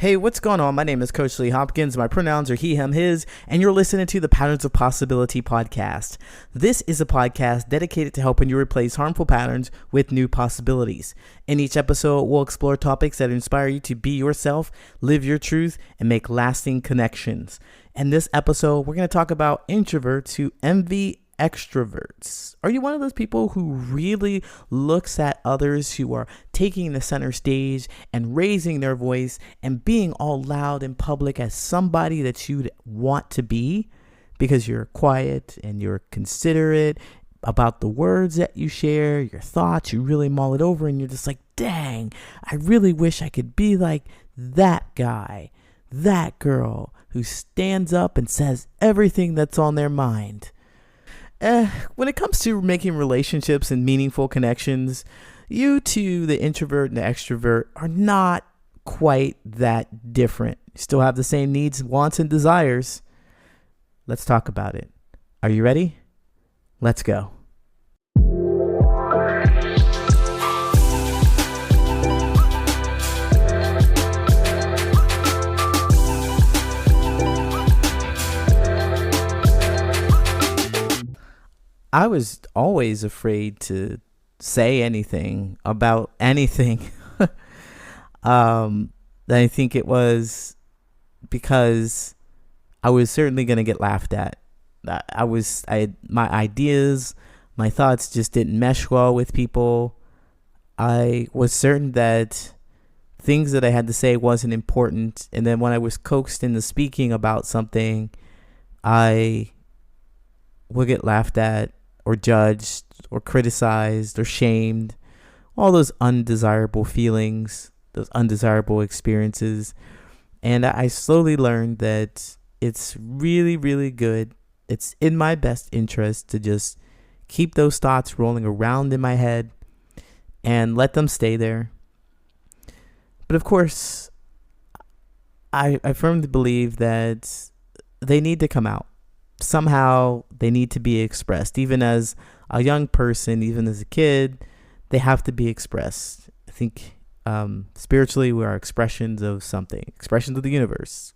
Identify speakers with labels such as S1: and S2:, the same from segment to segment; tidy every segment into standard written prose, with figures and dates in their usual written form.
S1: Hey, what's going on? My name is Coach Lee Hopkins. My pronouns are he, him, his, and you're listening to the Patterns of Possibility podcast. This is a podcast dedicated to helping you replace harmful patterns with new possibilities. In each episode, we'll explore topics that inspire you to be yourself, live your truth, and make lasting connections. In this episode, we're going to talk about introverts who envy extroverts. Are you one of those people who really looks at others who are taking the center stage and raising their voice and being all loud in public as somebody that you'd want to be because you're quiet and you're considerate about the words that you share, your thoughts, you really mull it over and you're just like, dang, I really wish I could be like that guy, that girl who stands up and says everything that's on their mind. When it comes to making relationships and meaningful connections, you two, the introvert and the extrovert, are not quite that different. You still have the same needs, wants, and desires. Let's talk about it. Are you ready? Let's go. I was always afraid to say anything about anything. I think it was because I was certainly going to get laughed at. My ideas, my thoughts just didn't mesh well with people. I was certain that things that I had to say wasn't important. And then when I was coaxed into speaking about something, I would get laughed at, or judged, or criticized, or shamed. All those undesirable feelings, those undesirable experiences. And I slowly learned that it's really, really good. It's in my best interest to just keep those thoughts rolling around in my head and let them stay there. But of course, I firmly believe that they need to come out. Somehow they need to be expressed. Even as a young person, even as a kid, they have to be expressed. I think spiritually we are expressions of something, expressions of the universe,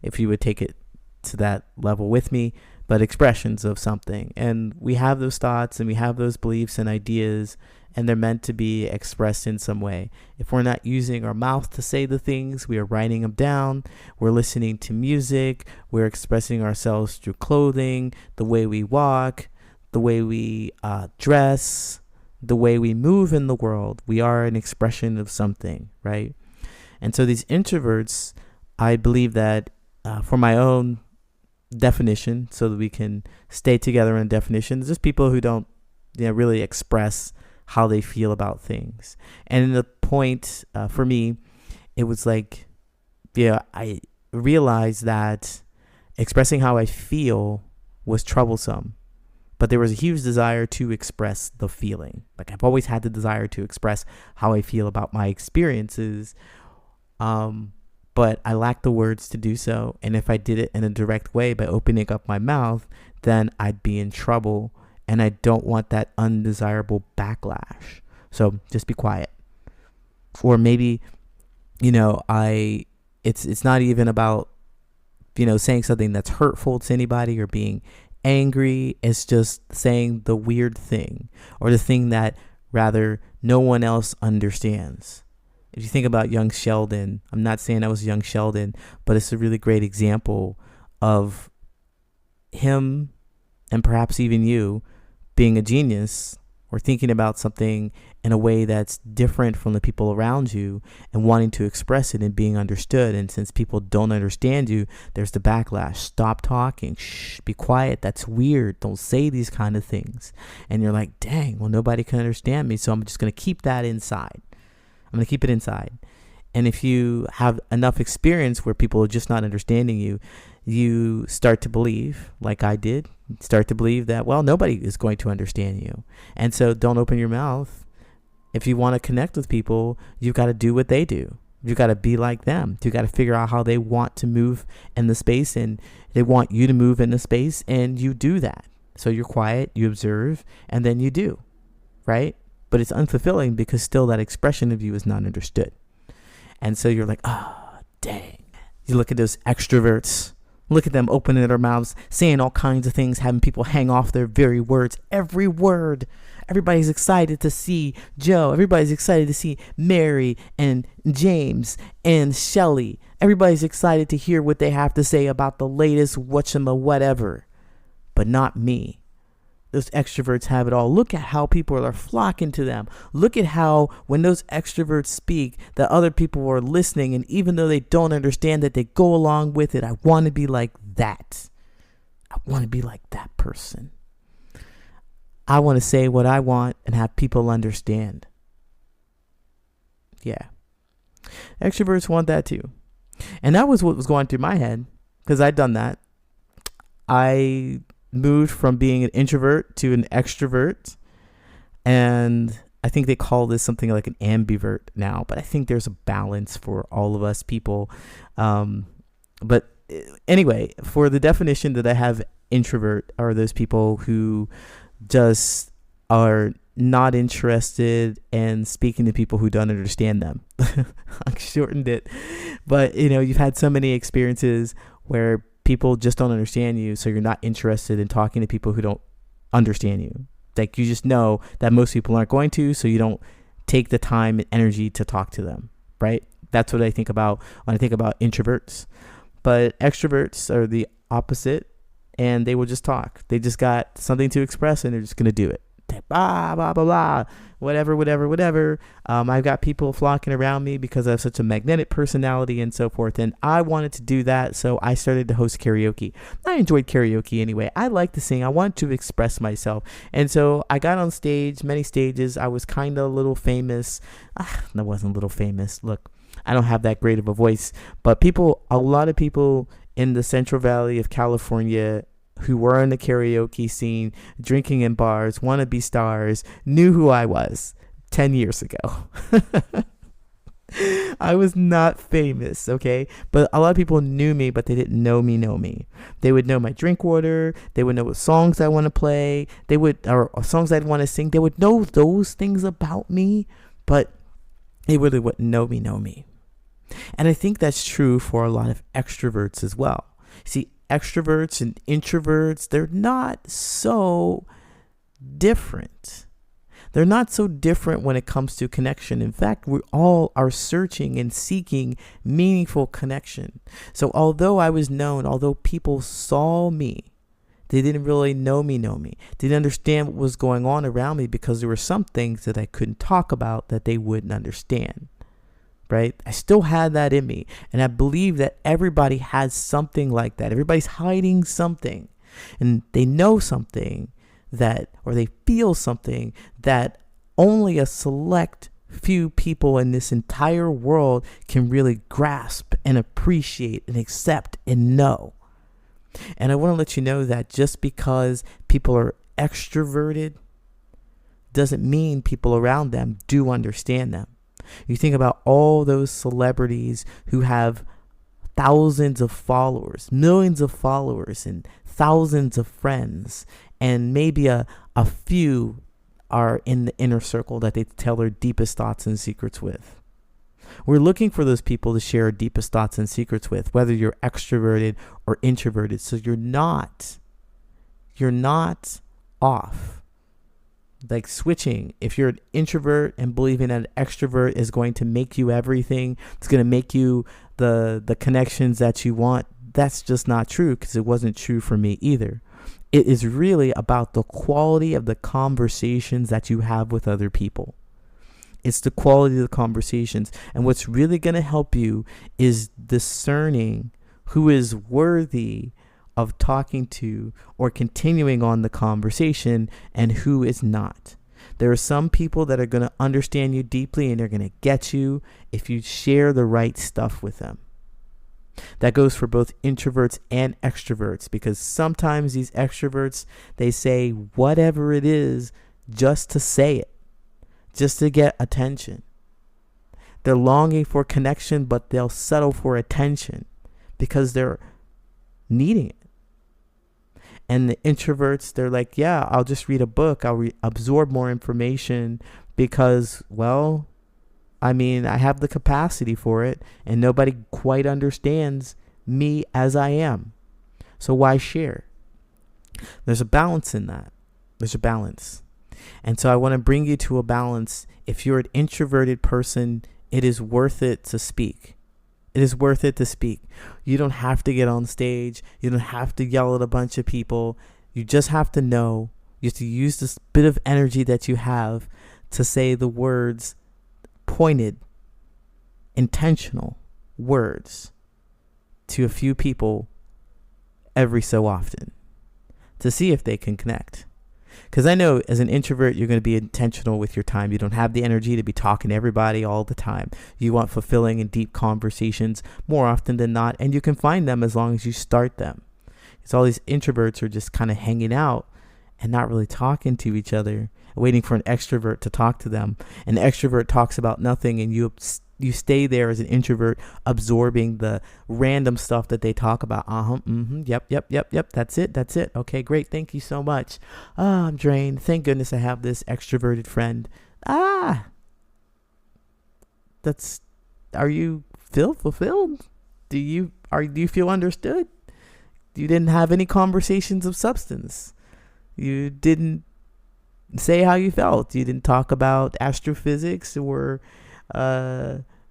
S1: if you would take it to that level with me, but expressions of something. And we have those thoughts and we have those beliefs and ideas, and they're meant to be expressed in some way. If we're not using our mouth to say the things, we are writing them down, we're listening to music, we're expressing ourselves through clothing, the way we walk, the way we dress, the way we move in the world. We are an expression of something, right? And so these introverts, I believe that for my own definition, so that we can stay together in definitions, just people who don't really express how they feel about things. And the point for me, it was like, I realized that expressing how I feel was troublesome, but there was a huge desire to express the feeling. Like I've always had the desire to express how I feel about my experiences, but I lacked the words to do so. And if I did it in a direct way by opening up my mouth, then I'd be in trouble. And I don't want that undesirable backlash. So just be quiet. Or maybe, it's not even about, saying something that's hurtful to anybody or being angry. It's just saying the weird thing or the thing that rather no one else understands. If you think about young Sheldon, I'm not saying I was young Sheldon, but it's a really great example of him and perhaps even you being a genius or thinking about something in a way that's different from the people around you and wanting to express it and being understood. And since people don't understand you, there's the backlash. Stop talking. Shh, be quiet. That's weird. Don't say these kind of things. And you're like, dang, well, nobody can understand me. So I'm just going to keep that inside. I'm going to keep it inside. And if you have enough experience where people are just not understanding you, you start to believe, like I did, start to believe that, well, nobody is going to understand you. And so don't open your mouth. If you want to connect with people, you've got to do what they do. You've got to be like them. You've got to figure out how they want to move in the space, and they want you to move in the space, and you do that. So you're quiet, you observe, and then you do, right? But it's unfulfilling because still that expression of you is not understood. And so you're like, dang, You look at those extroverts. Look at them opening their mouths, saying all kinds of things, having people hang off their very words. Every word. Everybody's excited to see Joe. Everybody's excited to see Mary and James and Shelly. Everybody's excited to hear what they have to say about the latest whatever. But not me. Those extroverts have it all. Look at how people are flocking to them. Look at how when those extroverts speak, that other people are listening, and even though they don't understand that, they go along with it. I want to be like that. I want to be like that person. I want to say what I want and have people understand. Yeah. Extroverts want that too. And that was what was going through my head, because I'd done that. I moved from being an introvert to an extrovert, and I think they call this something like an ambivert now, but I think there's a balance for all of us people. But anyway, for the definition that I have, introvert are those people who just are not interested in speaking to people who don't understand them. I shortened it, but you've had so many experiences where people just don't understand you, so you're not interested in talking to people who don't understand you. Like, you just know that most people aren't going to, so you don't take the time and energy to talk to them, right? That's what I think about when I think about introverts. But extroverts are the opposite, and they will just talk. They just got something to express, and they're just going to do it. Blah, blah, blah, blah, whatever. I've got people flocking around me because I have such a magnetic personality and so forth. And I wanted to do that, so I started to host karaoke. I enjoyed karaoke anyway. I like to sing. I wanted to express myself. And so I got on stage, many stages. I was kind of a little famous. I wasn't a little famous. Look, I don't have that great of a voice. But a lot of people in the Central Valley of California who were in the karaoke scene, drinking in bars, wannabe stars, knew who I was 10 years ago. I was not famous, okay? But a lot of people knew me, but they didn't know me. They would know my drink order. They would know what songs I want to play. Or songs I'd want to sing. They would know those things about me, but they really wouldn't know me. And I think that's true for a lot of extroverts as well. See, extroverts and introverts, they're not so different. They're not so different when it comes to connection. In fact, we all are searching and seeking meaningful connection. So although people saw me, they didn't really know me. They didn't understand what was going on around me because there were some things that I couldn't talk about that they wouldn't understand. Right? I still had that in me. And I believe that everybody has something like that. Everybody's hiding something. And they know something or they feel something that only a select few people in this entire world can really grasp and appreciate and accept and know. And I want to let you know that just because people are extroverted doesn't mean people around them do understand them. You think about all those celebrities who have thousands of followers, millions of followers, and thousands of friends, and maybe a few are in the inner circle that they tell their deepest thoughts and secrets with. We're looking for those people to share our deepest thoughts and secrets with, whether you're extroverted or introverted. So you're not off. Like switching. If you're an introvert and believing that an extrovert is going to make you everything, it's going to make you the connections that you want, that's just not true, because it wasn't true for me either. It is really about the quality of the conversations that you have with other people. It's the quality of the conversations. And what's really going to help you is discerning who is worthy of talking to or continuing on the conversation and who is not. There are some people that are going to understand you deeply and they're going to get you if you share the right stuff with them. That goes for both introverts and extroverts, because sometimes these extroverts, they say whatever it is just to say it, just to get attention. They're longing for connection, but they'll settle for attention because they're needing it. And the introverts, they're like, yeah, I'll just read a book. I'll absorb more information because, well, I mean, I have the capacity for it, and nobody quite understands me as I am. So why share? There's a balance in that. There's a balance. And so I want to bring you to a balance. If you're an introverted person, it is worth it to speak. It is worth it to speak. You don't have to get on stage. You don't have to yell at a bunch of people. You just have to know. You have to use this bit of energy that you have to say the words, pointed, intentional words to a few people every so often to see if they can connect. Because I know as an introvert, you're going to be intentional with your time. You don't have the energy to be talking to everybody all the time. You want fulfilling and deep conversations more often than not, and you can find them as long as you start them. Because all these introverts are just kind of hanging out and not really talking to each other, waiting for an extrovert to talk to them. An extrovert talks about nothing, and you stay there as an introvert, absorbing the random stuff that they talk about. Yep. That's it. Okay, great. Thank you so much. I'm drained. Thank goodness I have this extroverted friend. Are you feel fulfilled? Do you feel understood? You didn't have any conversations of substance. You didn't say how you felt. You didn't talk about astrophysics or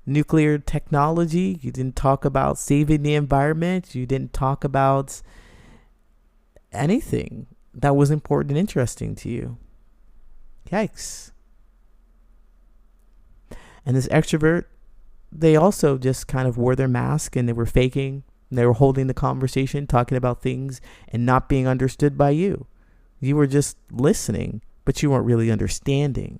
S1: nuclear technology. You didn't talk about saving the environment. You didn't talk about anything that was important and interesting to you. Yikes. And this extrovert, they also just kind of wore their mask and they were faking. They were holding the conversation, talking about things and not being understood by you. You were just listening, but you weren't really understanding.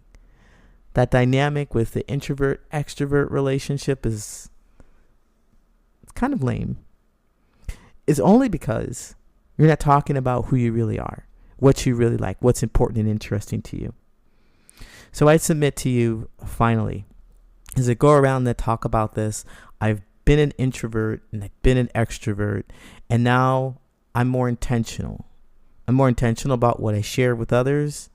S1: That dynamic with the introvert-extrovert relationship it's kind of lame. It's only because you're not talking about who you really are, what you really like, what's important and interesting to you. So I submit to you, finally, as I go around and talk about this, I've been an introvert and I've been an extrovert, and now I'm more intentional. I'm more intentional about what I share with others.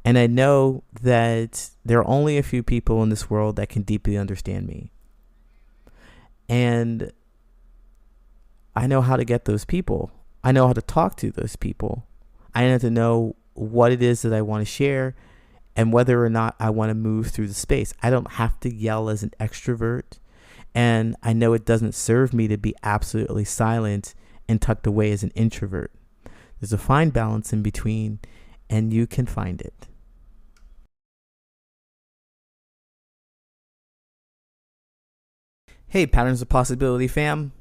S1: And I know that there are only a few people in this world that can deeply understand me. And I know how to get those people. I know how to talk to those people. I need to know what it is that I want to share and whether or not I want to move through the space. I don't have to yell as an extrovert. And I know it doesn't serve me to be absolutely silent and tucked away as an introvert. There's a fine balance in between, and you can find it. Hey, Patterns of Possibility fam.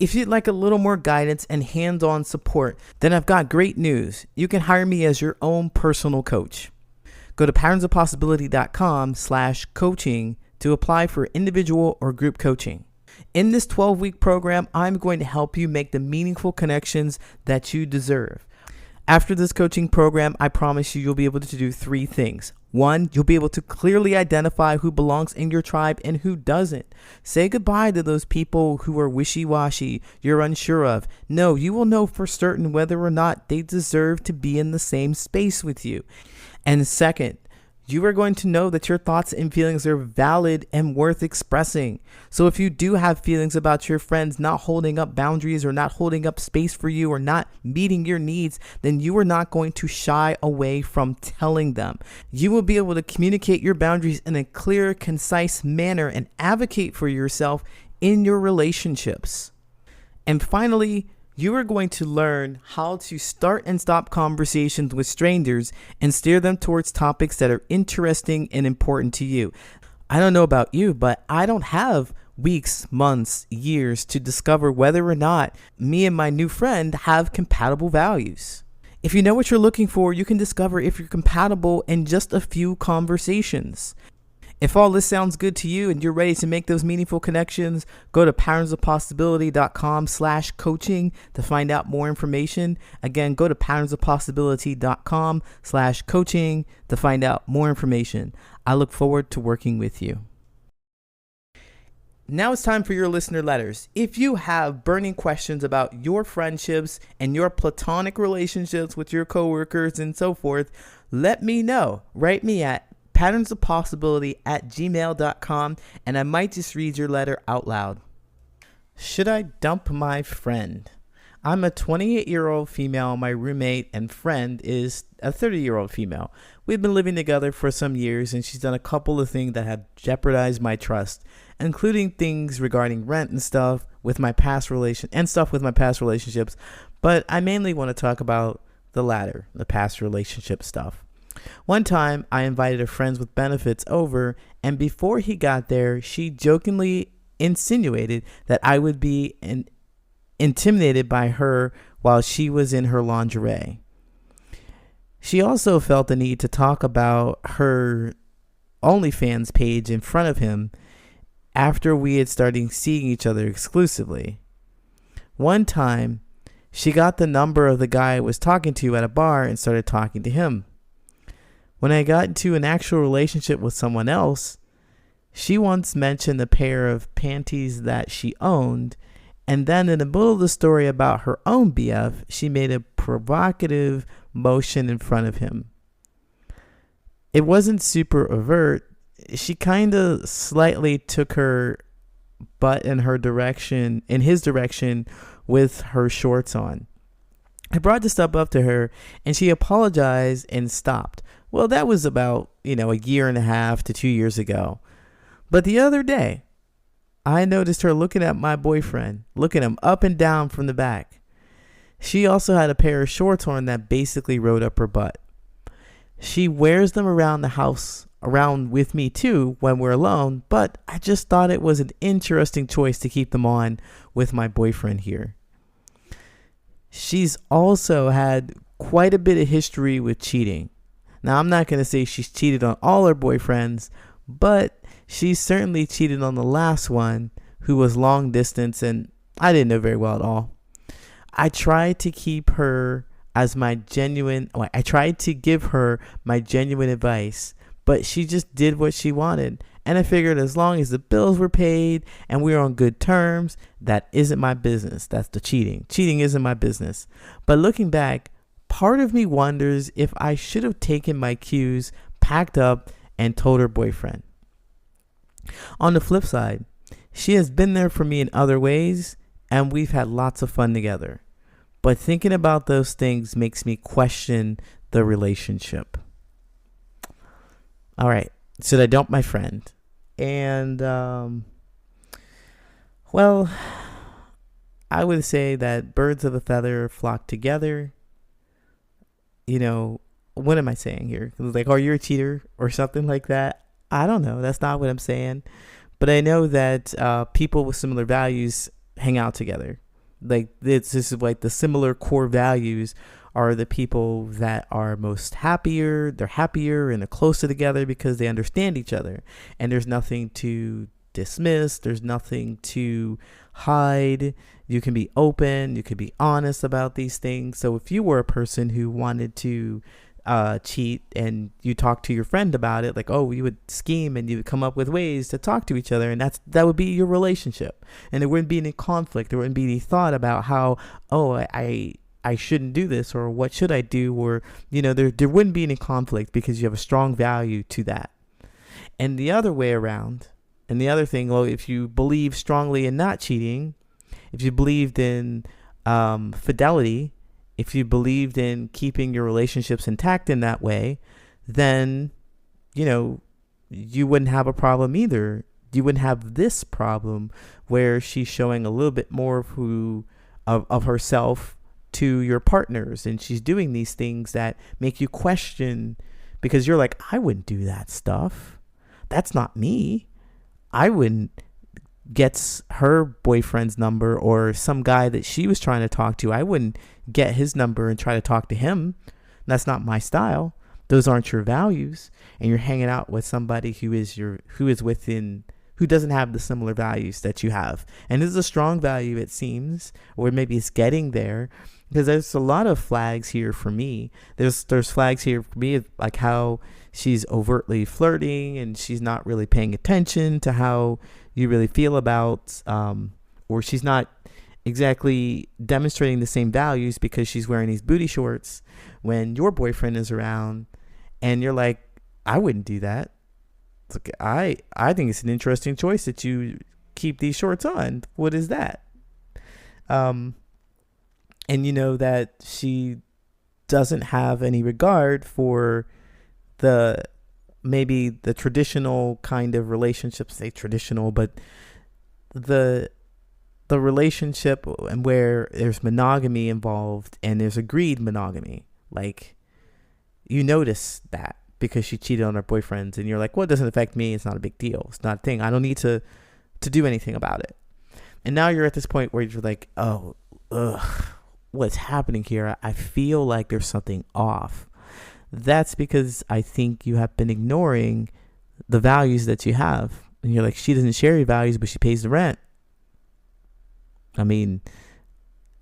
S1: If you'd like a little more guidance and hands-on support, then I've got great news. You can hire me as your own personal coach. Go to patternsofpossibility.com/coaching to apply for individual or group coaching. In this 12-week program, I'm going to help you make the meaningful connections that you deserve. After this coaching program, I promise you'll be able to do 3 things. 1, you'll be able to clearly identify who belongs in your tribe and who doesn't. Say goodbye to those people who are wishy-washy, you're unsure of. No, you will know for certain whether or not they deserve to be in the same space with you. And second, you are going to know that your thoughts and feelings are valid and worth expressing. So if you do have feelings about your friends not holding up boundaries or not holding up space for you or not meeting your needs, then you are not going to shy away from telling them. You will be able to communicate your boundaries in a clear, concise manner and advocate for yourself in your relationships. And finally, you are going to learn how to start and stop conversations with strangers and steer them towards topics that are interesting and important to you. I don't know about you, but I don't have weeks, months, years to discover whether or not me and my new friend have compatible values. If you know what you're looking for, you can discover if you're compatible in just a few conversations. If all this sounds good to you and you're ready to make those meaningful connections, go to patternsofpossibility.com/coaching to find out more information. Again, go to patternsofpossibility.com/coaching to find out more information. I look forward to working with you. Now it's time for your listener letters. If you have burning questions about your friendships and your platonic relationships with your coworkers and so forth, let me know. Write me at patternsofpossibility@gmail.com, and I might just read your letter out loud. Should I dump my friend? I'm a 28-year-old female. My roommate and friend is a 30-year-old female. We've been living together for some years, and she's done a couple of things that have jeopardized my trust, including things regarding rent and stuff with my past relationships. But I mainly want to talk about the latter, the past relationship stuff. One time, I invited a friends with benefits over, and before he got there, she jokingly insinuated that I would be intimidated by her while she was in her lingerie. She also felt the need to talk about her OnlyFans page in front of him after we had started seeing each other exclusively. One time, she got the number of the guy I was talking to at a bar and started talking to him. When I got into an actual relationship with someone else, she once mentioned the pair of panties that she owned, and then in the middle of the story about her own BF, she made a provocative motion in front of him. It wasn't super overt. She kind of slightly took her butt in his direction with her shorts on. I brought this stuff up to her, and she apologized and stopped. Well, that was about, a year and a half to 2 years ago. But the other day, I noticed her looking at my boyfriend, looking him up and down from the back. She also had a pair of shorts on that basically rode up her butt. She wears them around the house, around with me too, when we're alone, but I just thought it was an interesting choice to keep them on with my boyfriend here. She's also had quite a bit of history with cheating. Now, I'm not going to say she's cheated on all her boyfriends, but she certainly cheated on the last one, who was long distance, and I didn't know very well at all. I tried to give her my genuine advice, but she just did what she wanted. And I figured as long as the bills were paid and we were on good terms, that isn't my business. That's the cheating. Cheating isn't my business. But looking back, part of me wonders if I should have taken my cues, packed up, and told her boyfriend. On the flip side, she has been there for me in other ways, and we've had lots of fun together. But thinking about those things makes me question the relationship. All right, should I dump my friend? And, well, I would say that birds of a feather flock together. What am I saying here? Like, oh, you're a cheater or something like that. I don't know. That's not what I'm saying. But I know that people with similar values hang out together. Like, this is like the similar core values are the people that are most happier. They're happier and they're closer together because they understand each other. And there's nothing to dismiss. There's nothing to hide. You can be open. You can be honest about these things. So if you were a person who wanted to cheat and you talk to your friend about it, like, oh, you would scheme and you would come up with ways to talk to each other, and that would be your relationship. And there wouldn't be any conflict. There wouldn't be any thought about how, oh, I shouldn't do this, or what should I do, or there wouldn't be any conflict because you have a strong value to that. And the other way around, and the other thing, well, if you believe strongly in not cheating, if you believed in fidelity, if you believed in keeping your relationships intact in that way, then you wouldn't have a problem either. You wouldn't have this problem where she's showing a little bit more of herself to your partners, and she's doing these things that make you question, because you're like, I wouldn't do that stuff. That's not me. I wouldn't get her boyfriend's number, or some guy that she was trying to talk to. I wouldn't get his number and try to talk to him. That's not my style. Those aren't your values. And you're hanging out with somebody who doesn't have the similar values that you have. And this is a strong value, it seems, or maybe it's getting there, because there's a lot of flags here for me. There's flags here for me, like how she's overtly flirting and she's not really paying attention to how you really feel about, or she's not exactly demonstrating the same values because she's wearing these booty shorts when your boyfriend is around, and you're like, I wouldn't do that. It's like, I think it's an interesting choice that you keep these shorts on. What is that? And you know that she doesn't have any regard for the maybe the traditional kind of relationships, say traditional, but the relationship and where there's monogamy involved and there's agreed monogamy. Like, you notice that because she cheated on her boyfriends and you're like, well, it doesn't affect me. It's not a big deal. It's not a thing. I don't need to do anything about it. And now you're at this point where you're like, oh, what's happening here? I feel like there's something off. That's because I think you have been ignoring the values that you have. And you're like, she doesn't share your values, but she pays the rent. I mean,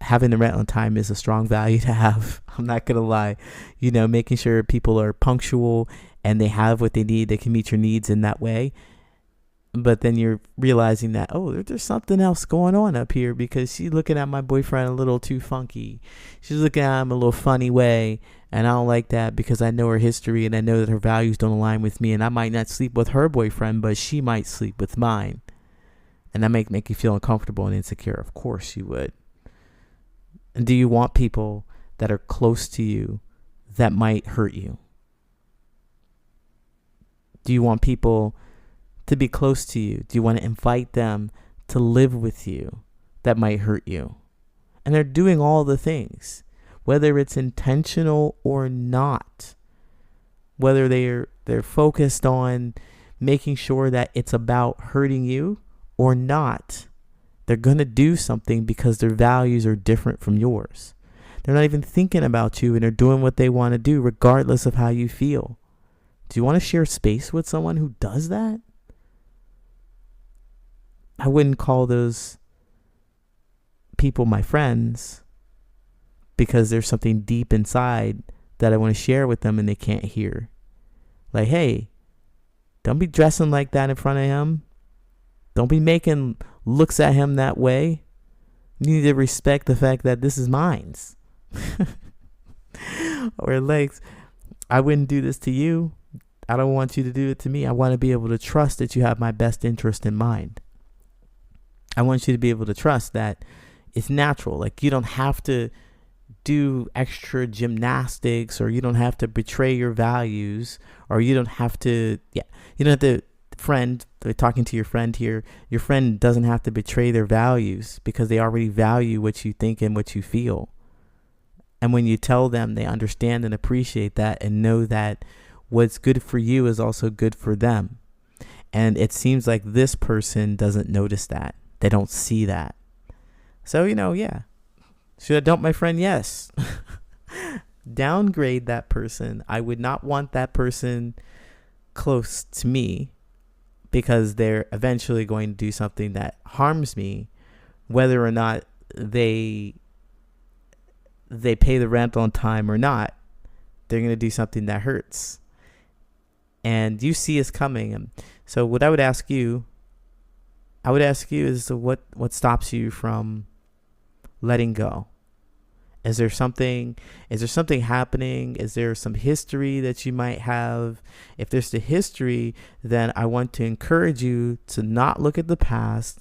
S1: having the rent on time is a strong value to have. I'm not going to lie. You know, making sure people are punctual and they have what they need, they can meet your needs in that way. But then you're realizing that, oh, there's something else going on up here because she's looking at my boyfriend a little too funky. She's looking at him a little funny way. And I don't like that because I know her history and I know that her values don't align with me. And I might not sleep with her boyfriend, but she might sleep with mine. And that make you feel uncomfortable and insecure. Of course you would. And do you want people that are close to you that might hurt you? Do you want people to be close to you? Do you want to invite them to live with you that might hurt you? And they're doing all the things, whether it's intentional or not, whether they're focused on making sure that it's about hurting you or not. They're going to do something because their values are different from yours. They're not even thinking about you and they're doing what they want to do regardless of how you feel. Do you want to share space with someone who does that? I wouldn't call those people my friends because there's something deep inside that I want to share with them and they can't hear. Like, hey, don't be dressing like that in front of him. Don't be making looks at him that way. You need to respect the fact that this is mine. Or like, I wouldn't do this to you. I don't want you to do it to me. I want to be able to trust that you have my best interest in mind. I want you to be able to trust that it's natural. Like, you don't have to do extra gymnastics, or you don't have to betray your values, or you don't have to, talking to your friend here, your friend doesn't have to betray their values because they already value what you think and what you feel. And when you tell them, they understand and appreciate that and know that what's good for you is also good for them. And it seems like this person doesn't notice that. They don't see that. So, yeah. Should I dump my friend? Yes. Downgrade that person. I would not want that person close to me because they're eventually going to do something that harms me, whether or not they pay the rent on time or not. They're going to do something that hurts. And you see us coming. So what I would ask you is what stops you from letting go? Is there something happening? Is there some history that you might have? If there's the history, then I want to encourage you to not look at the past.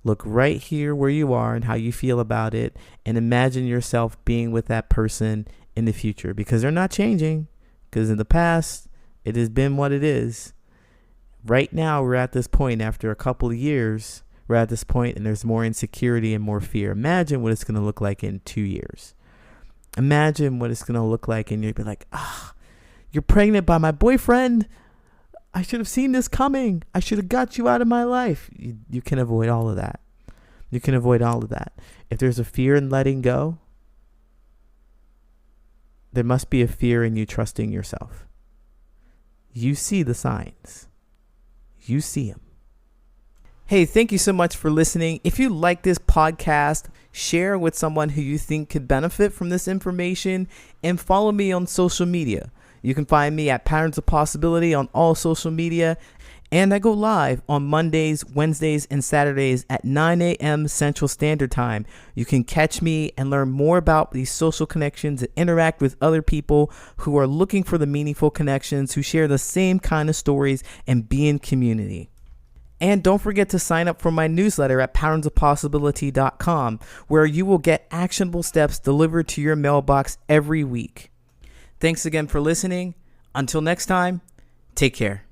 S1: Look right here where you are and how you feel about it, and imagine yourself being with that person in the future, because they're not changing. Because in the past, it has been what it is. Right now, we're at this point after a couple of years. We're at this point and there's more insecurity and more fear. Imagine what it's going to look like in 2 years. Imagine what it's going to look like, and you'd be like, you're pregnant by my boyfriend. I should have seen this coming. I should have got you out of my life. You can avoid all of that. You can avoid all of that. If there's a fear in letting go, there must be a fear in you trusting yourself. You see the signs. You see them. Hey, thank you so much for listening. If you like this podcast, share with someone who you think could benefit from this information, and follow me on social media. You can find me at Patterns of Possibility on all social media. And I go live on Mondays, Wednesdays, and Saturdays at 9 a.m. Central Standard Time. You can catch me and learn more about these social connections and interact with other people who are looking for the meaningful connections, who share the same kind of stories, and be in community. And don't forget to sign up for my newsletter at patternsofpossibility.com, where you will get actionable steps delivered to your mailbox every week. Thanks again for listening. Until next time, take care.